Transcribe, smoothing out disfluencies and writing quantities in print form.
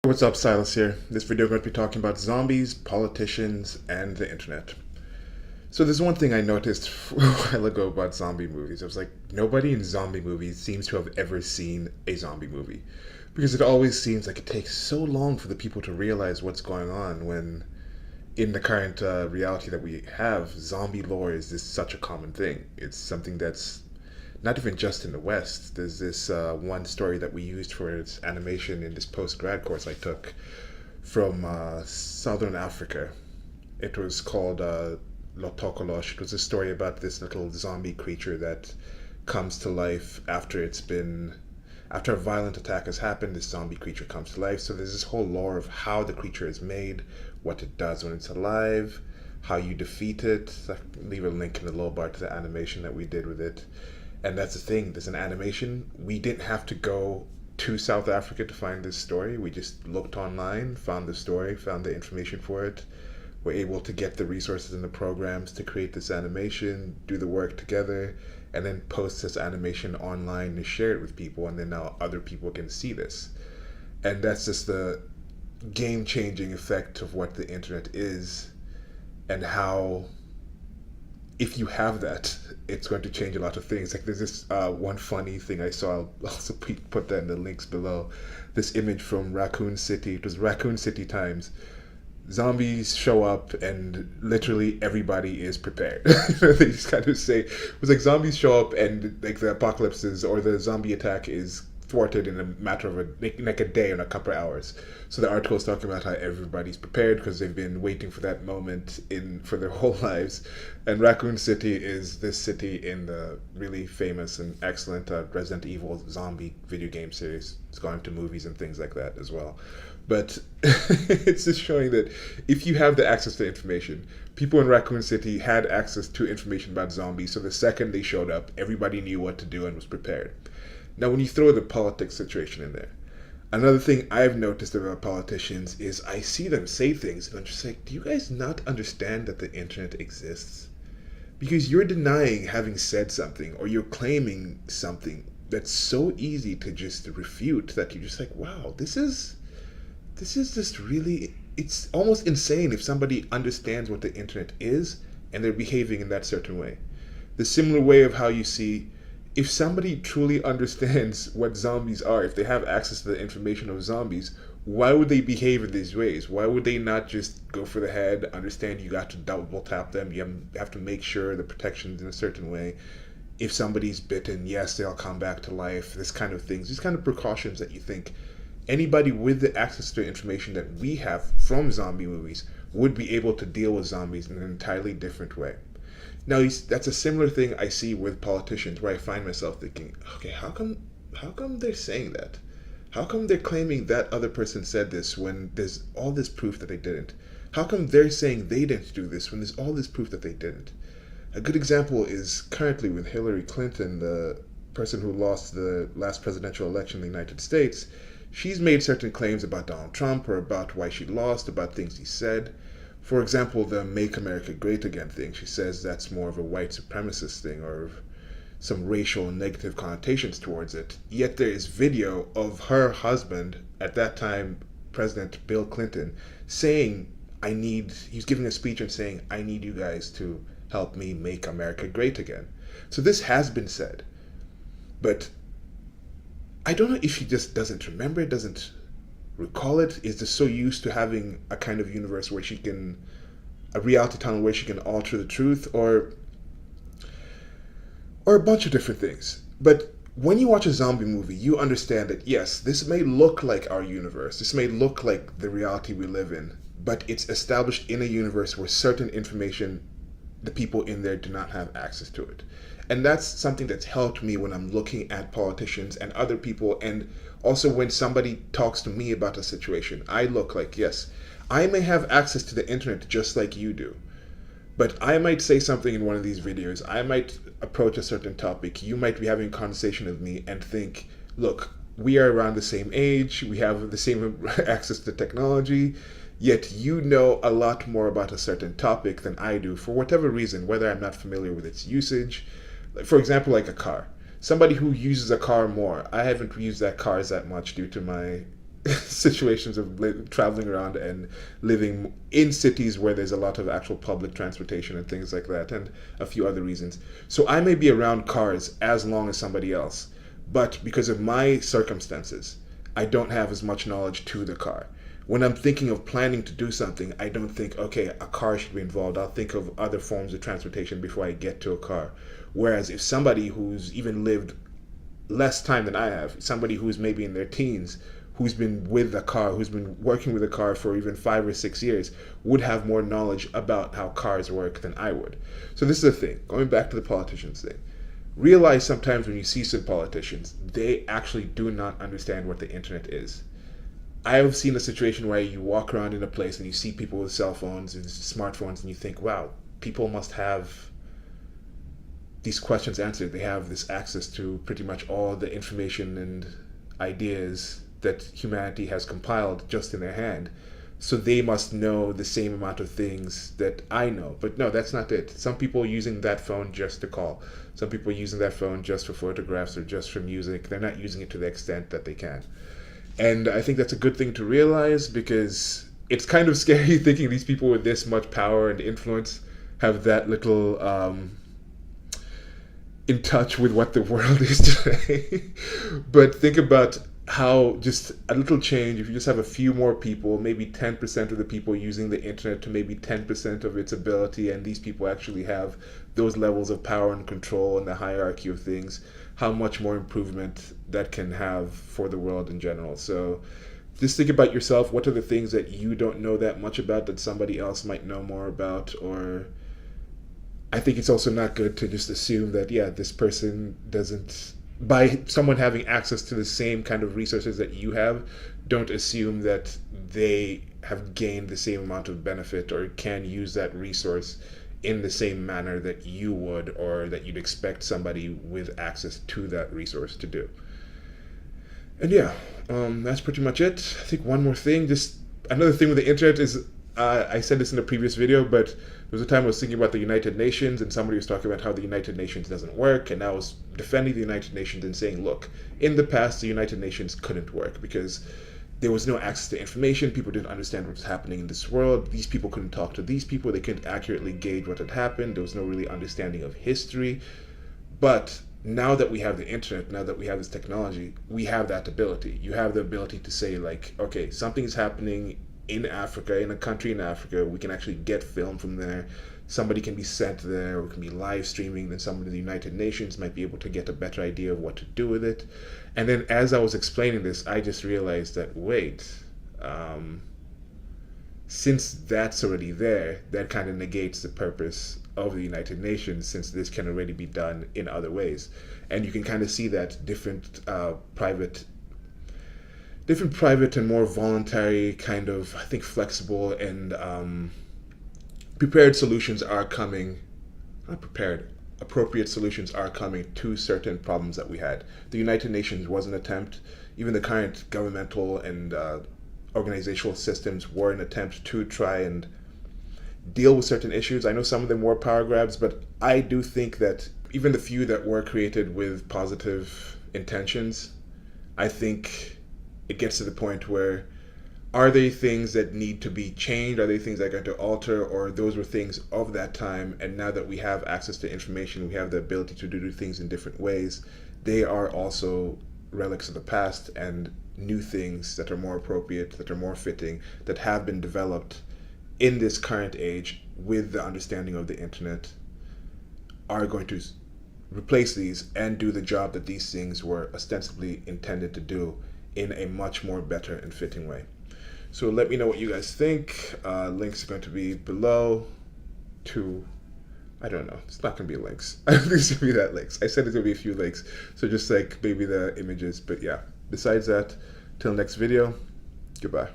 What's up, Silas here. This video, we're going to be talking about zombies, politicians, and the internet. So there's one thing I noticed a while ago about zombie movies. I was like, nobody in zombie movies seems to have ever seen a zombie movie. Because it always seems like it takes so long for the people to realize what's going on when, in the current reality that we have, zombie lore is just such a common thing. It's something that's not even just in the West. There's this one story that we used for its animation in this post grad course I took from Southern Africa. It was called Lotokolosh. It was a story about this little zombie creature that comes to life after a violent attack has happened. This zombie creature comes to life. So there's this whole lore of how the creature is made, what it does when it's alive, how you defeat it. I'll leave a link in the lower bar to the animation that we did with it. And that's the thing, there's an animation. We didn't have to go to South Africa to find this story. We just looked online, found the story, found the information for it. We're able to get the resources and the programs to create this animation, do the work together, and then post this animation online and share it with people. And then now other people can see this. And that's just the game-changing effect of what the internet is, and how if you have that, it's going to change a lot of things. Like there's this one funny thing I saw. I'll also put that in the links below. This image from Raccoon City. It was Raccoon City Times. Zombies show up and literally everybody is prepared. They just kind of say it was like zombies show up and like the apocalypse is, or the zombie attack is thwarted in a matter of like a day and a couple of hours. So the article is talking about how everybody's prepared because they've been waiting for that moment for their whole lives. And Raccoon City is this city in the really famous and excellent Resident Evil zombie video game series. It's gone to movies and things like that as well. But it's just showing that if you have the access to information, people in Raccoon City had access to information about zombies. So the second they showed up, everybody knew what to do and was prepared. Now, when you throw the politics situation in there, another thing I've noticed about politicians is I see them say things and I'm just like, do you guys not understand that the internet exists? Because you're denying having said something, or you're claiming something that's so easy to just refute that you're just like, wow, this is just really, it's almost insane if somebody understands what the internet is and they're behaving in that certain way. The similar way of how you see, if somebody truly understands what zombies are, if they have access to the information of zombies, why would they behave in these ways? Why would they not just go for the head, understand you got to double tap them, you have to make sure the protection's in a certain way. If somebody's bitten, yes, they'll come back to life, this kind of things, these kind of precautions that you think anybody with the access to information that we have from zombie movies would be able to deal with zombies in an entirely different way. Now, that's a similar thing I see with politicians, where I find myself thinking, okay, how come they're saying that? How come they're claiming that other person said this when there's all this proof that they didn't? How come they're saying they didn't do this when there's all this proof that they didn't? A good example is currently with Hillary Clinton, the person who lost the last presidential election in the United States. She's made certain claims about Donald Trump, or about why she lost, about things he said. For example, the Make America Great Again thing. She says that's more of a white supremacist thing, or some racial and negative connotations towards it. Yet there is video of her husband, at that time President Bill Clinton, saying, he's giving a speech and saying, I need you guys to help me make America great again. So this has been said. But I don't know if she just doesn't remember it, doesn't recall it, is just so used to having a kind of universe where a reality tunnel where she can alter the truth, or a bunch of different things. But when you watch a zombie movie, you understand that yes, this may look like our universe, this may look like the reality we live in, but it's established in a universe where certain information, the people in there do not have access to it. And that's something that's helped me when I'm looking at politicians and other people, and also when somebody talks to me about a situation. I look like, yes, I may have access to the internet just like you do, but I might say something in one of these videos, I might approach a certain topic, you might be having a conversation with me and think, look, we are around the same age, we have the same access to technology, yet you know a lot more about a certain topic than I do for whatever reason, whether I'm not familiar with its usage. For example, like a car. Somebody who uses a car more. I haven't used that cars that much due to my situations of traveling around and living in cities where there's a lot of actual public transportation and things like that, and a few other reasons. So I may be around cars as long as somebody else, but because of my circumstances, I don't have as much knowledge to the car. When I'm thinking of planning to do something, I don't think, okay, a car should be involved. I'll think of other forms of transportation before I get to a car. Whereas if somebody who's even lived less time than I have, somebody who's maybe in their teens, who's been with a car, who's been working with a car for even 5 or 6 years, would have more knowledge about how cars work than I would. So this is the thing, going back to the politicians thing. Realize sometimes when you see some politicians, they actually do not understand what the internet is. I have seen a situation where you walk around in a place and you see people with cell phones and smartphones and you think, wow, people must have these questions answered. They have this access to pretty much all the information and ideas that humanity has compiled just in their hand. So they must know the same amount of things that I know. But no, that's not it. Some people are using that phone just to call. Some people are using that phone just for photographs or just for music. They're not using it to the extent that they can. And I think that's a good thing to realize, because it's kind of scary thinking these people with this much power and influence have that little in touch with what the world is today. But think about how just a little change, if you just have a few more people, maybe 10% of the people using the internet to maybe 10% of its ability, and these people actually have those levels of power and control in the hierarchy of things, how much more improvement that can have for the world in general. So just think about yourself. What are the things that you don't know that much about that somebody else might know more about? Or I think it's also not good to just assume that, yeah, this person doesn't, by someone having access to the same kind of resources that you have, don't assume that they have gained the same amount of benefit or can use that resource in the same manner that you would, or that you'd expect somebody with access to that resource to do. And yeah, that's pretty much it. I think one more thing, just another thing with the internet is, I said this in a previous video, but there was a time I was thinking about the United Nations, and somebody was talking about how the United Nations doesn't work, and I was defending the United Nations and saying, look, in the past the United Nations couldn't work because there was no access to information. People didn't understand what was happening in this world. These people couldn't talk to these people. They couldn't accurately gauge what had happened. There was no really understanding of history. But now that we have the internet, now that we have this technology, we have that ability. You have the ability to say, like, okay, something is happening in Africa, in a country in Africa. We can actually get film from there. Somebody can be sent there, or can be live streaming. Then somebody in the United Nations might be able to get a better idea of what to do with it. And then as I was explaining this, I just realized that, wait, since that's already there, that kind of negates the purpose of the United Nations, since this can already be done in other ways. And you can kind of see that different private and more voluntary, kind of, I think, flexible and prepared solutions are coming. Not prepared, appropriate solutions are coming to certain problems that we had. The United Nations was an attempt. Even the current governmental and organizational systems were an attempt to try and deal with certain issues. I know some of them were power grabs, but I do think that even the few that were created with positive intentions, I think it gets to the point where, are they things that need to be changed? Are they things that are going to alter? Or those were things of that time, and now that we have access to information, we have the ability to do things in different ways, they are also relics of the past, and new things that are more appropriate, that are more fitting, that have been developed in this current age with the understanding of the internet, are going to replace these and do the job that these things were ostensibly intended to do in a much more better and fitting way. So let me know what you guys think. Links are going to be below to, I don't know, it's not going to be links. I don't think it's going to be that links. I said it's going to be a few links. So just like maybe the images, but yeah. Besides that, till next video, goodbye.